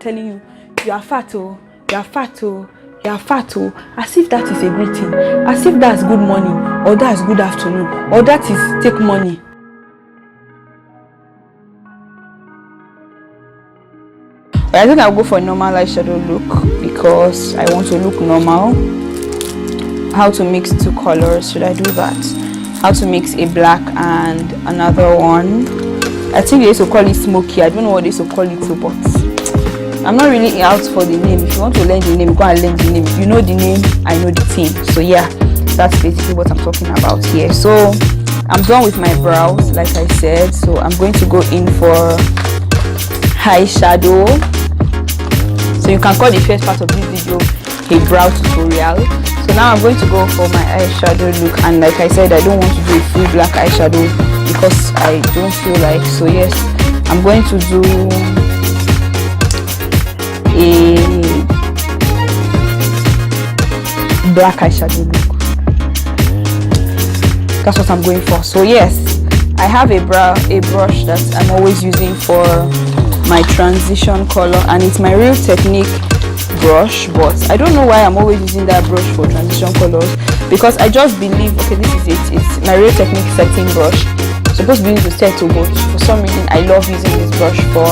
telling you, you are fat, oh, you are fat, oh, you are fat, oh, as if that is a greeting, as if that's good morning, or that's good afternoon, or that is take money. But I think I'll go for a normal eyeshadow look because I want to look normal. How to mix two colors? Should I do that? How to mix a black and another one? I think they used to call it smoky. I don't know what they used to call it too, but I'm not really out for the name. If you want to learn the name, go and learn the name. You know the name, I know the team. So yeah, that's basically what I'm talking about here. So I'm done with my brows, like I said. So I'm going to go in for eyeshadow. So you can call the first part of this video a brow tutorial. So now I'm going to go for my eyeshadow look, and like I said, I don't want to do a full black eyeshadow because I don't feel like. So yes, I'm going to do a black eyeshadow look. That's what I'm going for. So yes, I have a brush that I'm always using for my transition color, and it's my Real Technique brush, but I don't know why I'm always using that brush for transition colors, because I just believe, okay, this is it, it's my Real Technique setting brush. It's supposed to be used to settle, but for some reason I love using this brush for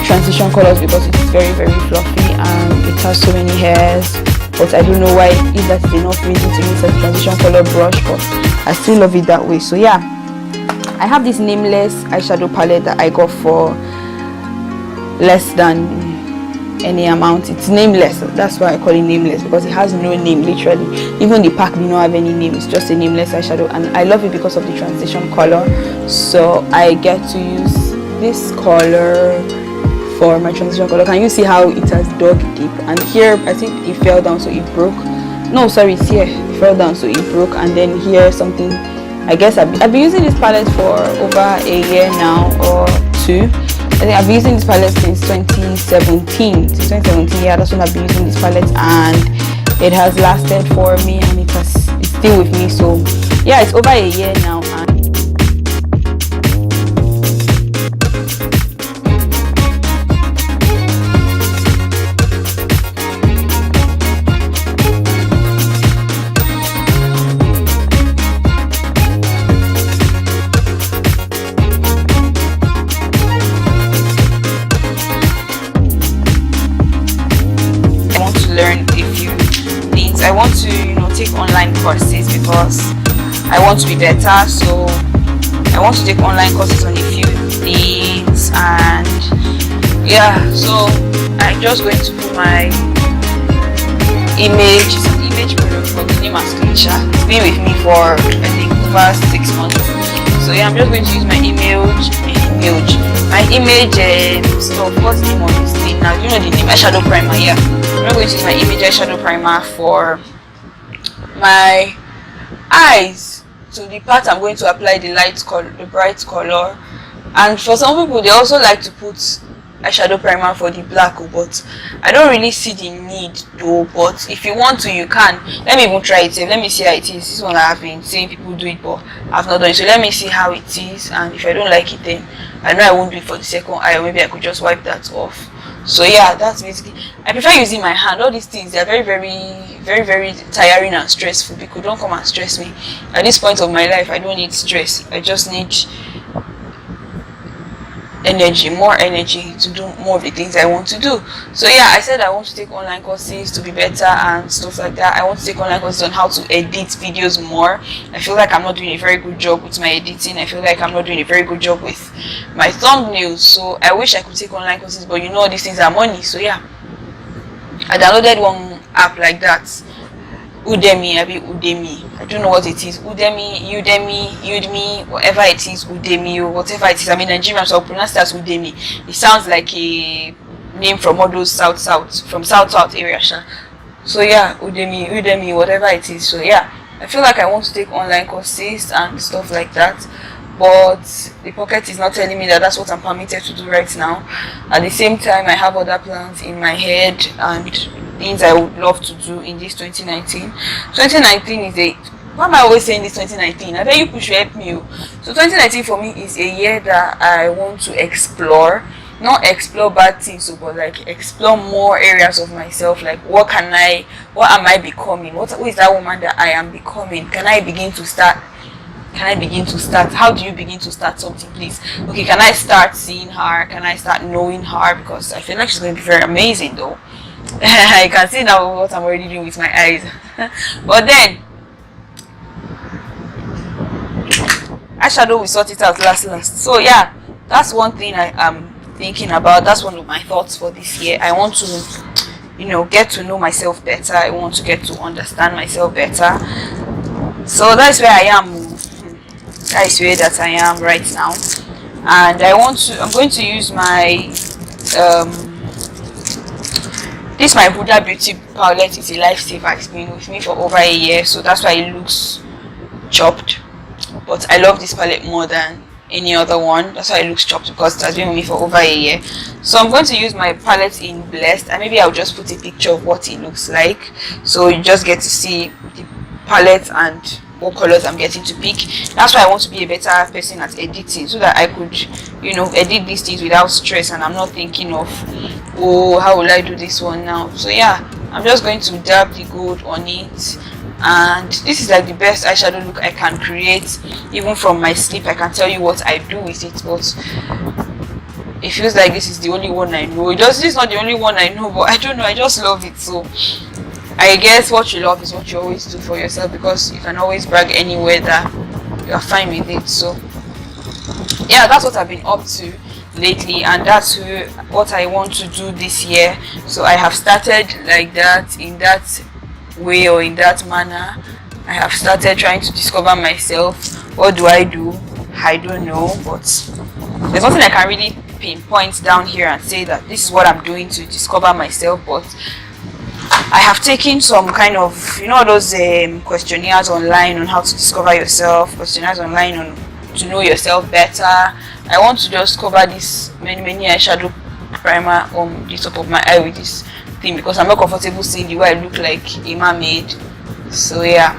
transition colors because it's very, very fluffy and it has so many hairs. But I don't know why, if that's enough reason to use a transition color brush, but I still love it that way. So yeah, I have this nameless eyeshadow palette that I got for less than any amount. It's nameless, that's why I call it nameless, because it has no name, literally. Even the pack do not have any name. It's just a nameless eyeshadow, and I love it because of the transition color. So I get to use this color for my transition color. Can you see how it has dug deep? And here I think it fell down, so it broke. No, sorry, it's here. It fell down, so it broke. And then here something, I guess I've been using this palette for over a year now, or two. I think I've been using this palette since 2017. Since 2017, yeah, that's when I've been using this palette, and it has lasted for me, and it's still with me. So yeah, it's over a year now. And I want to, take online courses because I want to be better. So I want to take online courses on a few things, and yeah, so I'm just going to put my image. It's an image product from the name of Screenshot. It's been with me for I think over 6 months. So yeah, I'm just going to use my image stuff. What's the name of this thing now? You know the name, eyeshadow primer. Yeah, I'm not going to use my image eyeshadow primer for my eyes. So the part I'm going to apply the bright color. And for some people, they also like to put eyeshadow primer for the black, but I don't really see the need though. But if you want to, you can. Let me even try it. Let me see how it is. This is one I have been seeing people do it, but I've not done it. So let me see how it is, and if I don't like it, then I know I won't do it for the second eye, or maybe I could just wipe that off. So yeah, that's basically, I prefer using my hand. All these things, they're very, very, very, very tiring and stressful. People don't come and stress me. At this point of my life, I don't need stress. I just need energy, more energy to do more of the things I want to do. So yeah, I said I want to take online courses to be better and stuff like that. I want to take online courses on how to edit videos more. I feel like I'm not doing a very good job with my editing. I feel like I'm not doing a very good job with my thumbnails. So I wish I could take online courses, but all these things are money. So yeah, I downloaded one app like that, Udemy. I don't know what it is. Udemy, whatever it is, Udemy or whatever it is. I'm in Nigeria, so I'll pronounce that Udemy. It sounds like a name from all those south area. So yeah, Udemy, whatever it is. So yeah, I feel like I want to take online courses and stuff like that, but the pocket is not telling me that that's what I'm permitted to do right now. At the same time, I have other plans in my head and things I would love to do in this 2019. 2019 is a, why am I always saying this 2019? I bet you should help me. So 2019 for me is a year that I want to explore. not explore bad things, but like explore more areas of myself. Like what am I becoming? Who is that woman that I am becoming? Can I begin to start? How do you begin to start something, please? Okay, can I start seeing her? Can I start knowing her? Because I feel like she's going to be very amazing though. I can see now what I'm already doing with my eyes. But then eyeshadow, we sort it out last. So yeah, that's one thing I am thinking about. That's one of my thoughts for this year. I want to get to know myself better. I want to get to understand myself better. So that's where I am. That is where that I am right now. And I'm going to use my this my Buddha Beauty palette. Is a lifesaver. It's been with me for over a year, so that's why it looks chopped. But I love this palette more than any other one. That's why it looks chopped, because it has been with me for over a year. So I'm going to use my palette in Blessed, and maybe I'll just put a picture of what it looks like, so you just get to see the palette and what colors I'm getting to pick. That's why I want to be a better person at editing, so that I could edit these things without stress, and I'm not thinking of, oh, how will I do this one now? So yeah, I'm just going to dab the gold on it, and this is like the best eyeshadow look I can create. Even from my sleep, I can tell you what I do with it, but it feels like this is the only one I know. This is not the only one I know, but I don't know, I just love it. So I guess what you love is what you always do for yourself, because you can always brag anywhere that you are fine with it. So yeah, that's what I've been up to lately, and that's what I want to do this year. So I have started like that, in that way or in that manner. I have started trying to discover myself. What do? I don't know, but there's nothing I can really pinpoint down here and say that this is what I'm doing to discover myself. But I have taken some kind of, those questionnaires online on how to discover yourself, questionnaires online on to know yourself better. I want to just cover this many eyeshadow primer on the top of my eye with this thing, because I'm not comfortable seeing the way I look like a mermaid. So yeah,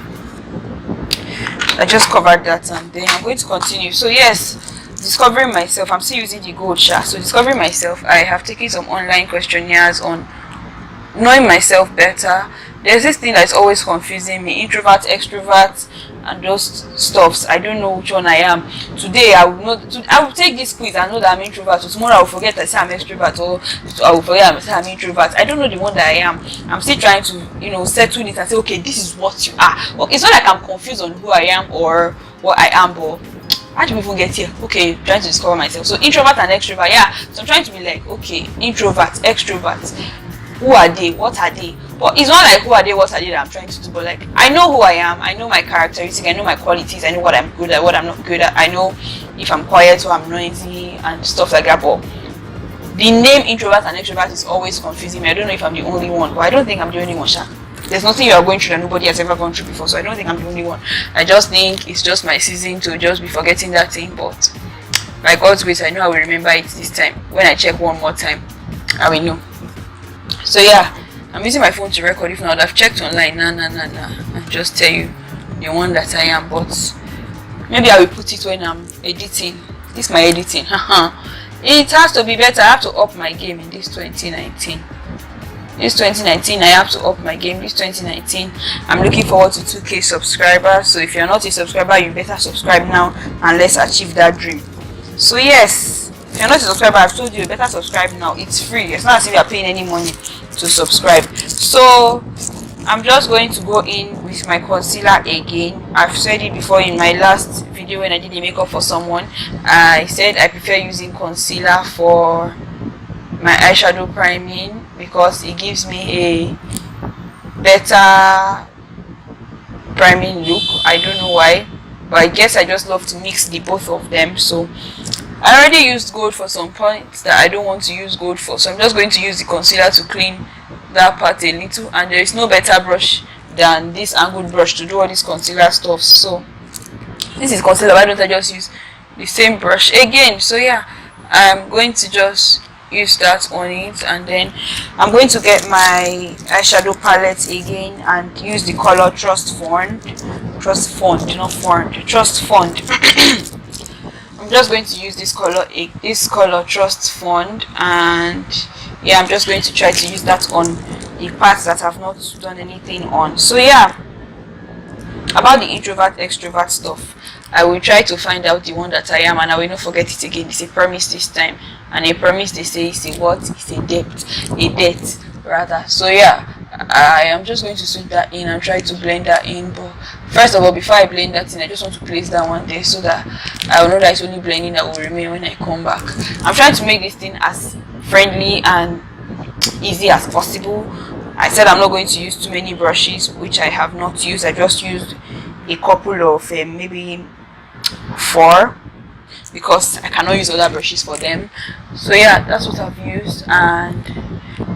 I just covered that, and then I'm going to continue. So yes, discovering myself. I'm still using the gold share. So discovering myself, I have taken some online questionnaires on knowing myself better. There's this thing that's always confusing me: introvert, extrovert, and those stuffs. I don't know which one I am. Today I will take this quiz and know that I'm introvert. So tomorrow I will forget I say I'm extrovert, or I will forget I say I'm introvert. I don't know the one that I am. I'm still trying to settle it and say, okay, this is what you are. Okay, it's not like I'm confused on who I am or what I am, but how do we even get here? Okay, trying to discover myself. So introvert and extrovert, yeah. So I'm trying to be like, okay, introvert, extrovert, who are they? What are they? But it's not like who are they, what are they that I'm trying to do, but like I know who I am, I know my characteristics, I know my qualities, I know what I'm good at, what I'm not good at, I know if I'm quiet or I'm noisy and stuff like that. But the name introvert and extrovert is always confusing me. I don't know if I'm the only one, but I don't think I'm the only one, Sha. There's nothing you are going through that nobody has ever gone through before, so I don't think I'm the only one. I just think it's just my season to just be forgetting that thing, but by God's grace, I know I will remember it this time. When I check one more time, I will know. So yeah, I'm using my phone to record. If not, I've checked online. Nah. I'll just tell you the one that I am, but maybe I will put it when I'm editing. This is my editing. It has to be better. I have to up my game in this 2019. This 2019, I have to up my game. This 2019, I'm looking forward to 2K subscribers. So if you're not a subscriber, you better subscribe now, and let's achieve that dream. So yes, if you're not a subscriber, I've told you better subscribe now. It's free. It's not as if you're paying any money to subscribe. So I'm just going to go in with my concealer again. I've said it before in my last video when I did a makeup for someone. I said I prefer using concealer for my eyeshadow priming because it gives me a better priming look. I don't know why, but I guess I just love to mix the both of them. So I already used gold for some points that I don't want to use gold for, so I'm just going to use the concealer to clean that part a little. And there is no better brush than this angled brush to do all these concealer stuff. So this is concealer, why don't I just use the same brush again? So yeah, I'm going to just use that on it, and then I'm going to get my eyeshadow palette again and use the color Trust Fund. I'm just going to use this color Trust Fund, and yeah, I'm just going to try to use that on the parts that I've not done anything on. So yeah, about the introvert extrovert stuff, I will try to find out the one that I am, and I will not forget it again. It's a promise this time, and a promise, they say, is a what? It's a debt rather. So yeah, I am just going to sweep that in and try to blend that in. But first of all, before I blend that in, I just want to place that one there so that I will know that it's only blending that will remain when I come back. I'm trying to make this thing as friendly and easy as possible. I said I'm not going to use too many brushes, which I have not used. I just used a couple of maybe 4, because I cannot use other brushes for them. So yeah, that's what I've used, and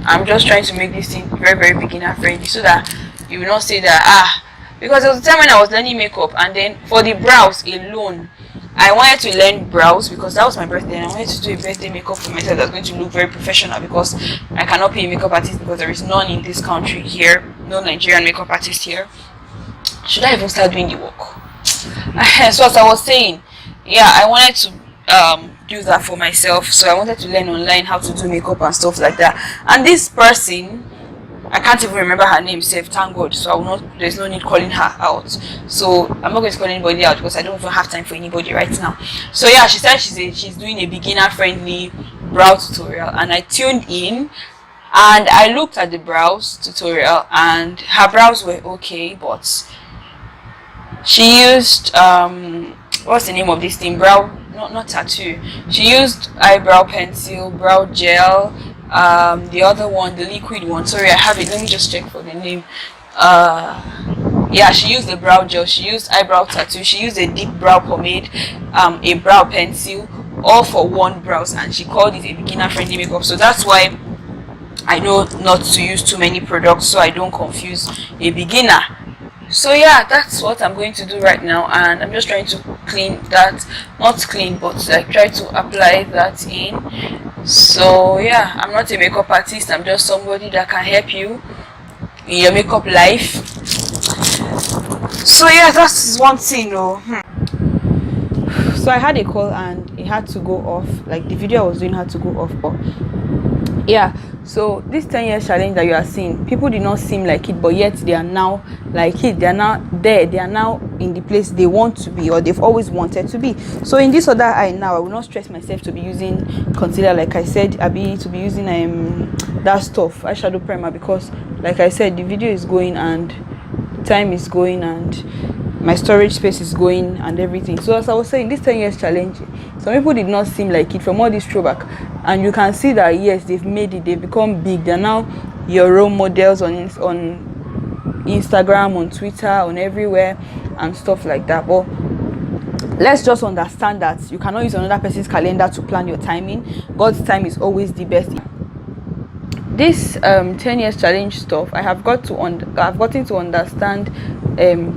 I'm just trying to make this thing very, very beginner friendly, so that you will not say that because there was a time when I was learning makeup, and then for the brows alone, I wanted to learn brows because that was my birthday, and I wanted to do a birthday makeup for myself that's going to look very professional, because I cannot pay a makeup artist because there is none in this country here, no Nigerian makeup artist here. Should I even start doing the work? So as I was saying, yeah, I wanted to do that for myself, so I wanted to learn online how to do makeup and stuff like that. And this person, I can't even remember her name, thank God, so I will not, there's no need calling her out. So I'm not going to call anybody out because I don't even have time for anybody right now. So yeah, she said she's doing a beginner friendly brow tutorial, and I tuned in and I looked at the brows tutorial, and her brows were okay, but she used what's the name of this thing, brow, not tattoo, she used eyebrow pencil, brow gel, the other one, the liquid one, sorry, I have it, let me just check for the name. Yeah, she used the brow gel, she used eyebrow tattoo, she used a deep brow pomade, a brow pencil, all for one brows, and she called it a beginner friendly makeup. So that's why I know not to use too many products, so I don't confuse a beginner. So yeah, that's what I'm going to do right now, and I'm just trying to clean that, not clean, but like try to apply that in. So yeah, I'm not a makeup artist, I'm just somebody that can help you in your makeup life. So yeah, that's one thing. So I had a call and it had to go off, like the video I was doing had to go off. But yeah, so this 10 years challenge that you are seeing, people did not seem like it, but yet they are now like it. They are now there, they are now in the place they want to be, or they've always wanted to be. So in this other eye now, I will not stress myself to be using concealer, like I said, to be using that stuff, eyeshadow primer, because like I said, the video is going and time is going and my storage space is going and everything. So as I was saying, this 10 years challenge, some people did not seem like it from all this throwback, and you can see that yes, they've made it, they've become big, they're now your role models on Instagram, on Twitter, on everywhere and stuff like that. But let's just understand that you cannot use another person's calendar to plan your timing. God's time is always the best. This 10 years challenge stuff, I've gotten to understand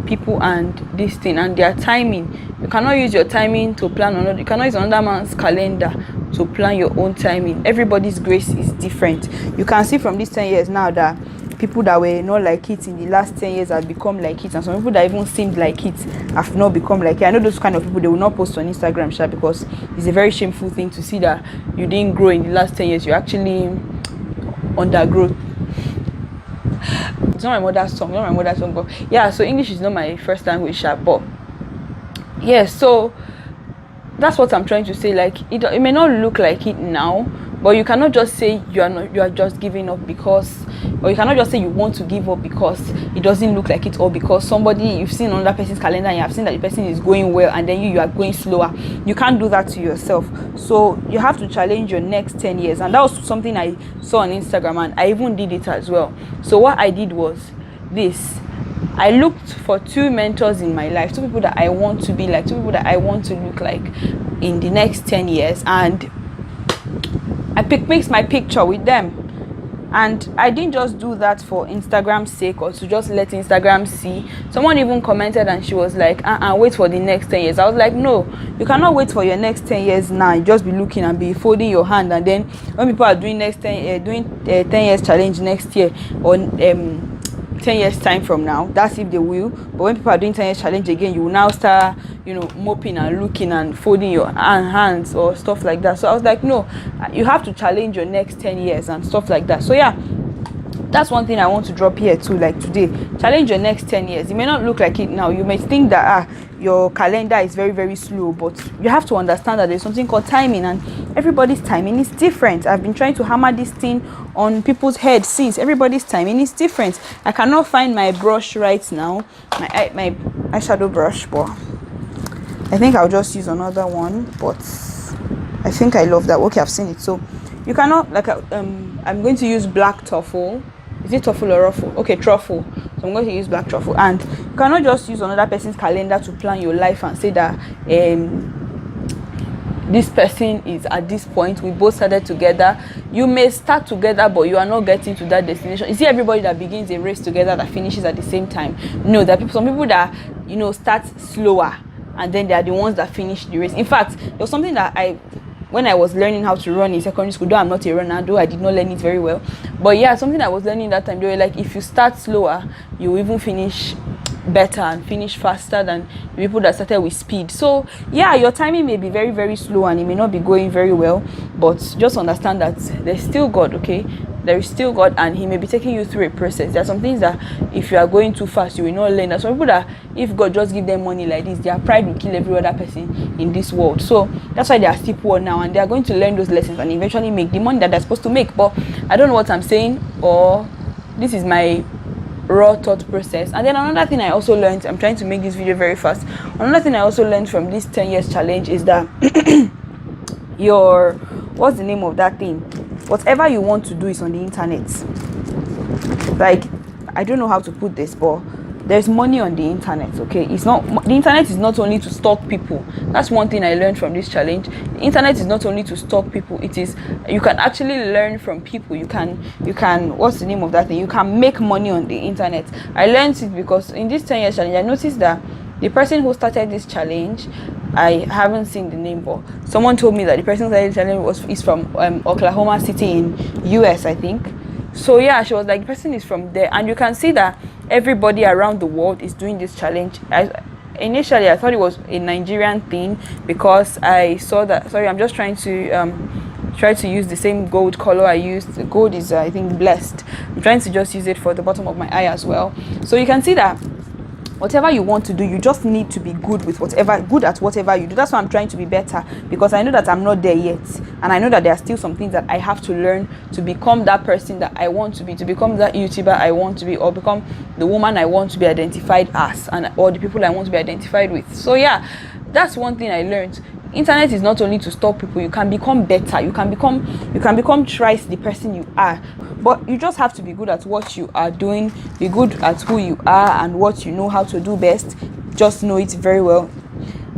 people and this thing and their timing. You cannot use your timing to plan another. You cannot use another man's calendar to plan your own timing. Everybody's grace is different. You can see from these 10 years now that people that were not like it in the last 10 years have become like it, and some people that even seemed like it have not become like it. I know those kind of people, they will not post on Instagram, because it's a very shameful thing to see that you didn't grow in the last 10 years. You actually undergrowth. It's not my mother's tongue, but yeah, so English is not my first language, but yeah, so that's what I'm trying to say. Like it may not look like it now, but you cannot just say you are just giving up because, or you cannot just say you want to give up because it doesn't look like it, or because somebody, you've seen another person's calendar and you have seen that the person is going well and then you are going slower. You can't do that to yourself. So you have to challenge your next 10 years, and that was something I saw on Instagram, and I even did it as well. So what I did was this: I looked for 2 mentors in my life, 2 people that I want to be like, 2 people that I want to look like in the next 10 years, and I mixed my picture with them. And I didn't just do that for Instagram's sake or to just let Instagram see. Someone even commented and she was like, wait for the next 10 years. I was like, no, you cannot wait for your next 10 years now. You just be looking and be folding your hand, and then when people are doing 10 years challenge next year, or 10 years time from now. That's if they will. But when people are doing 10 years challenge again, you will now start, you know, mopping and looking and folding your hands or stuff like that. So I was like, no, you have to challenge your next 10 years and stuff like that. So yeah, that's one thing I want to drop here too, like today. Challenge your next 10 years. It may not look like it now. You may think that your calendar is very, very slow, but you have to understand that there's something called timing, and everybody's timing is different. I've been trying to hammer this thing on people's heads since. Everybody's timing is different. I cannot find my brush right now, my eyeshadow brush, but I think I'll just use another one. But I think I love that. Okay, I've seen it. So you cannot, like, I'm going to use black truffle. Is it truffle or ruffle? Okay, truffle. So I'm going to use black truffle. And you cannot just use another person's calendar to plan your life and say that this person is at this point. We both started together. You may start together, but you are not getting to that destination. You see, everybody that begins a race together that finishes at the same time. No, there are people, some people that, you know, start slower and then they are the ones that finish the race. In fact, there was something that when I was learning how to run in secondary school, though I'm not a runner, though I did not learn it very well, but yeah, something I was learning that time, they were like, if you start slower, you even finish better and finish faster than the people that started with speed. So yeah, your timing may be very, very slow and it may not be going very well, but just understand that there's still God. Okay, there is still God, and he may be taking you through a process. There are some things that if you are going too fast, you will not learn. There's some people that if God just give them money like this, their pride will kill every other person in this world. So that's why they are still poor now, and they are going to learn those lessons and eventually make the money that they're supposed to make. But I don't know what I'm saying, or this is my raw thought process. And then another thing I also learned, I'm trying to make this video very fast, another thing I also learned from this 10 years challenge is that what's the name of that thing, whatever you want to do is on the internet. Like, I don't know how to put this, but there's money on the internet. Okay, it's not, the internet is not only to stalk people. That's one thing I learned from this challenge. The internet is not only to stalk people, it is, you can actually learn from people. You can what's the name of that thing, you can make money on the internet. I learned it because in this 10 years challenge, I noticed that the person who started this challenge, I haven't seen the name, but someone told me that the person who started the challenge is from Oklahoma City in US, I think. So yeah, she was like, the person is from there, and you can see that everybody around the world is doing this challenge. Initially I thought it was a Nigerian thing because I saw that, sorry, I'm just trying to use the same gold color I used. The gold is I think blessed. I'm trying to just use it for the bottom of my eye as well. So you can see that whatever you want to do, you just need to be good at whatever you do. That's why I'm trying to be better, because I know that I'm not there yet, and I know that there are still some things that I have to learn to become that person that I want to be, to become that YouTuber I want to be, or become the woman I want to be identified as, or the people I want to be identified with. So yeah, that's one thing I learned. Internet is not only to stop people. You can become better. You can become twice the person you are. But you just have to be good at what you are doing, be good at who you are and what you know how to do best. Just know it very well.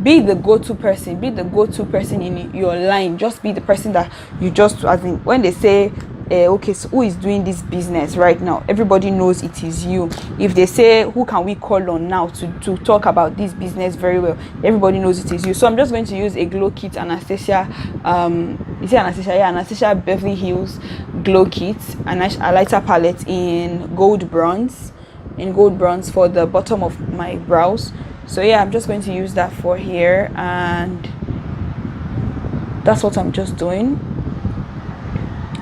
Be the go-to person. Be the go-to person in your line. Just be the person that you just, as in, when they say, okay, so who is doing this business right now, everybody knows it is you. If they say, who can we call on now to talk about this business very well, everybody knows it is you. So I'm just going to use a glow kit, Anastasia, is it Anastasia? Yeah, Anastasia Beverly Hills glow kit, and a lighter palette in gold bronze for the bottom of my brows. So yeah, I'm just going to use that for here, and that's what I'm just doing.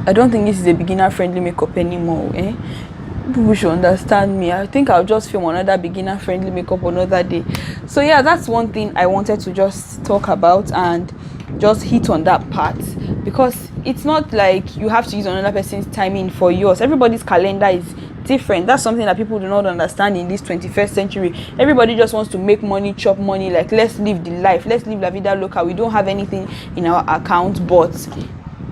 I don't think this is a beginner friendly makeup anymore. People should understand me. I think I'll just film another beginner friendly makeup another day. So yeah, that's one thing I wanted to just talk about and just hit on that part, because it's not like you have to use another person's timing for yours. Everybody's calendar is different. That's something that people do not understand in this 21st century. Everybody just wants to make money, chop money, like, let's live the life, let's live la vida loca. We don't have anything in our account, but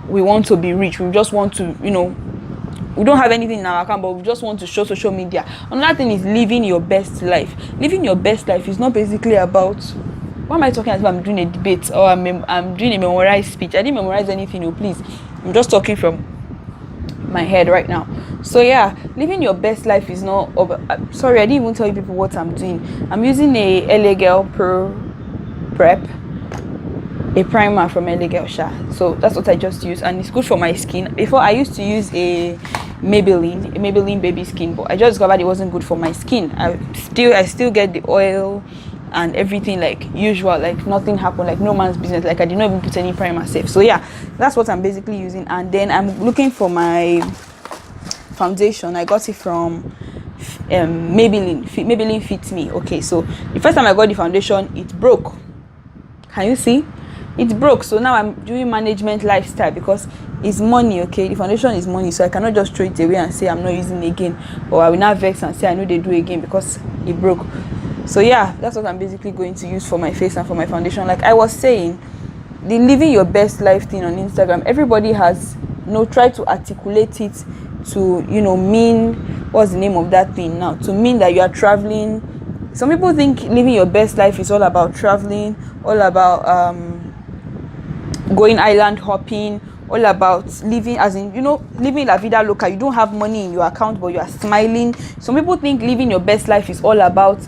we want to be rich. We just want to, we don't have anything in our account, but we just want to show social media. Another thing is living your best life. Living your best life is not basically about, why am I talking as if I'm doing a debate or I'm doing a memorized speech? I didn't memorize anything, please. I'm just talking from my head right now. So yeah, living your best life is not, sorry, I didn't even tell you people what I'm doing. I'm using a LA Girl Pro Prep. a primer from LA Girl Sha. So that's what I just use, and it's good for my skin. Before I used to use a Maybelline baby skin, but I just discovered it wasn't good for my skin. I still get the oil and everything like usual, like nothing happened, like no man's business, like I did not even put any primer safe. So yeah, that's what I'm basically using. And then I'm looking for my foundation. I got it from Maybelline Fit Me. Okay, so the first time I got the foundation, it broke. Can you see? It broke. So now I'm doing management lifestyle because it's money. Okay, the foundation is money, so I cannot just throw it away and say I'm not using it again, or I will not vex and say I know they do again because it broke. So yeah, that's what I'm basically going to use for my face and for my foundation. Like I was saying, the living your best life thing on Instagram, everybody has tried to articulate it to mean, what's the name of that thing now, to mean that you are traveling. Some people think living your best life is all about traveling, all about going island hopping, all about living, as in living la vida loca. You don't have money in your account but you are smiling. Some people think living your best life is all about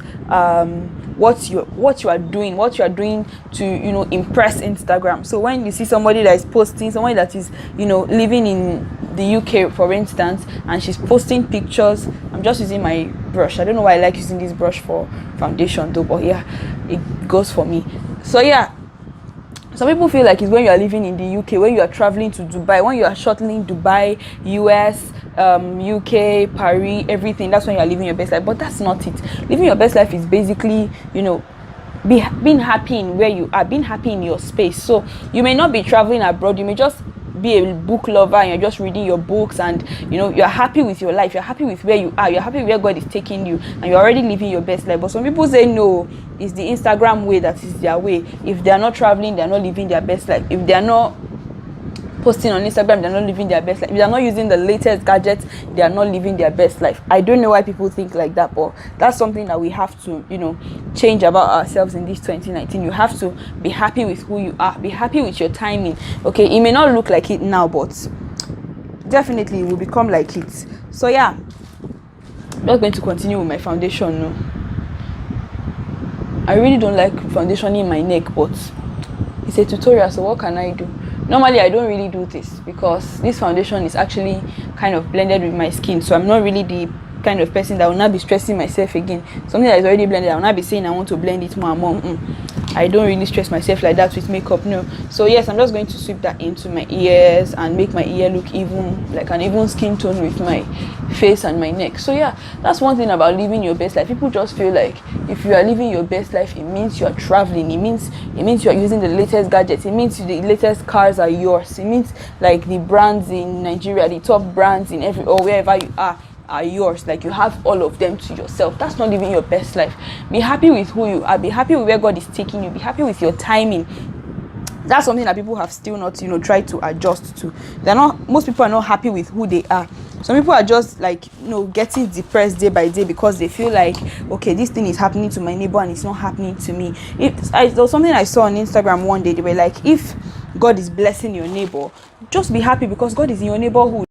what you are doing to impress Instagram. So when you see somebody that is posting, somebody that is living in the UK, for instance, and she's posting pictures, I'm just using my brush. I don't know why I like using this brush for foundation though, but yeah, it goes for me. So yeah, some people feel like it's when you are living in the UK, when you are traveling to Dubai, when you are shuttling Dubai, US, UK, Paris, everything. That's when you are living your best life. But that's not it. Living your best life is basically, being happy in where you are, being happy in your space. So you may not be traveling abroad. You may just be a book lover and you're just reading your books, and you're happy with your life, you're happy with where you are, you're happy where God is taking you, and you're already living your best life. But some people say no, it's the Instagram way that is their way. If they're not traveling, they're not living their best life. If they're not posting on Instagram, they're not living their best life. If they're not using the latest gadgets, they are not living their best life. I don't know why people think like that, but that's something that we have to change about ourselves in this 2019. You have to be happy with who you are, be happy with your timing. Okay, it may not look like it now, but definitely it will become like it. So yeah, I'm just going to continue with my foundation now. I really don't like foundation in my neck, but it's a tutorial, so what can I do? Normally I don't really do this because this foundation is actually kind of blended with my skin, so I'm not really the kind of person that will not be stressing myself again. Something that is already blended, I will not be saying I want to blend it more and more. I don't really stress myself like that with makeup, no. So yes, I'm just going to sweep that into my ears and make my ear look even, like an even skin tone with my face and my neck. So yeah, that's one thing about living your best life. People just feel like if you are living your best life, it means you are traveling, it means you are using the latest gadgets, it means the latest cars are yours, it means like the brands in Nigeria, the top brands in or wherever you are yours, like you have all of them to yourself. That's not living your best life. Be happy with who you are, be happy with where God is taking you, be happy with your timing. That's something that people have still not tried to adjust to. Most people are not happy with who they are. Some people are just like getting depressed day by day because they feel like, okay, this thing is happening to my neighbor and it's not happening to me. There was something I saw on Instagram one day. They were like, if God is blessing your neighbor, just be happy because God is in your neighborhood.